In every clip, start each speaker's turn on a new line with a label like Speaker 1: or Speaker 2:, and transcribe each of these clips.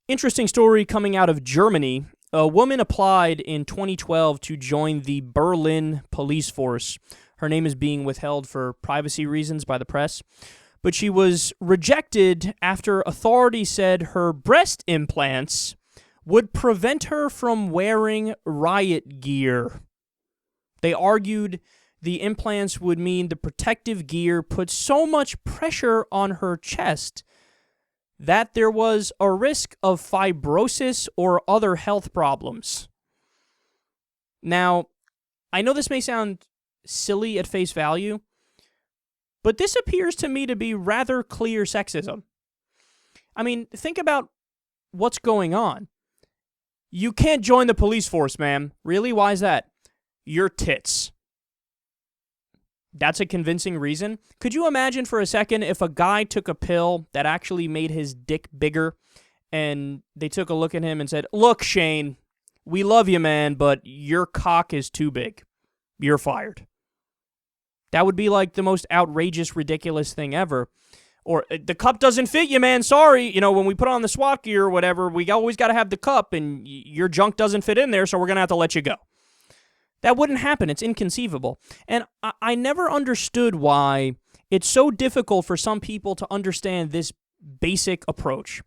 Speaker 1: Interesting story coming out of Germany. A woman applied in 2012 to join the Berlin police force. Her name is being withheld for privacy reasons by the press. But she was rejected after authorities said her breast implants would prevent her from wearing riot gear. They argued the implants would mean the protective gear put so much pressure on her chest that there was a risk of fibrosis or other health problems. Now, I know this may sound silly at face value, but this appears to me to be rather clear sexism. I mean, think about what's going on. You can't join the police force, ma'am. Really? Why is that? Your tits. That's a convincing reason. Could you imagine for a second if a guy took a pill that actually made his dick bigger and they took a look at him and said, "Look, Shane, we love you, man, but your cock is too big. You're fired." That would be like the most outrageous, ridiculous thing ever. Or, "The cup doesn't fit you, man. Sorry. You know, when we put on the SWAT gear or whatever, we always got to have the cup, and your junk doesn't fit in there, so we're going to have to let you go." That wouldn't happen. It's inconceivable. And I never understood why it's so difficult for some people to understand this basic approach.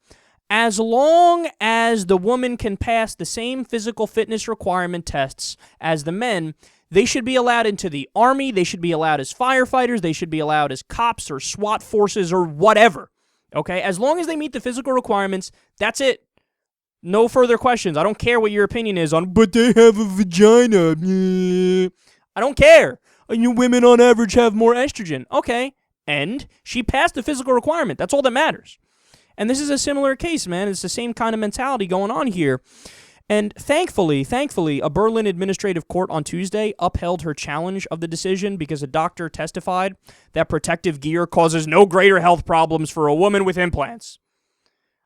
Speaker 1: As long as the woman can pass the same physical fitness requirement tests as the men, they should be allowed into the army, they should be allowed as firefighters, they should be allowed as cops or SWAT forces or whatever. Okay? As long as they meet the physical requirements, that's it. No further questions. I don't care what your opinion is on, "But they have a vagina." I don't care. And you women on average have more estrogen. Okay. And she passed the physical requirement. That's all that matters. And this is a similar case, man. It's the same kind of mentality going on here. And thankfully, a Berlin administrative court on Tuesday upheld her challenge of the decision because a doctor testified that protective gear causes no greater health problems for a woman with implants.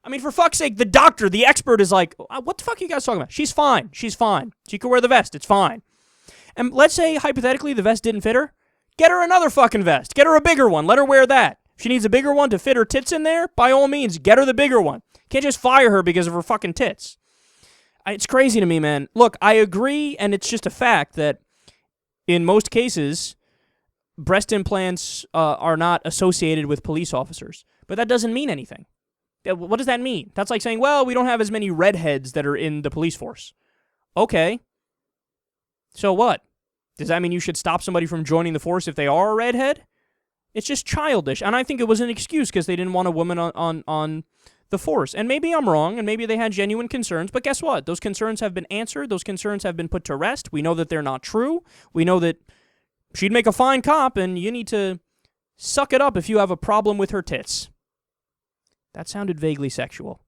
Speaker 1: I mean, for fuck's sake, the doctor, the expert is like, "What the fuck are you guys talking about? She's fine. She's fine. She can wear the vest. It's fine." And let's say, hypothetically, the vest didn't fit her. Get her another fucking vest. Get her a bigger one. Let her wear that. If she needs a bigger one to fit her tits in there, by all means, get her the bigger one. Can't just fire her because of her fucking tits. It's crazy to me, man. Look, I agree, and it's just a fact that in most cases, breast implants are not associated with police officers. But that doesn't mean anything. What does that mean? That's like saying, well, we don't have as many redheads that are in the police force. Okay. So what? Does that mean you should stop somebody from joining the force if they are a redhead? It's just childish. And I think it was an excuse because they didn't want a woman on the force. And maybe I'm wrong, and maybe they had genuine concerns. But guess what? Those concerns have been answered. Those concerns have been put to rest. We know that they're not true. We know that she'd make a fine cop, and you need to suck it up if you have a problem with her tits. That sounded vaguely sexual.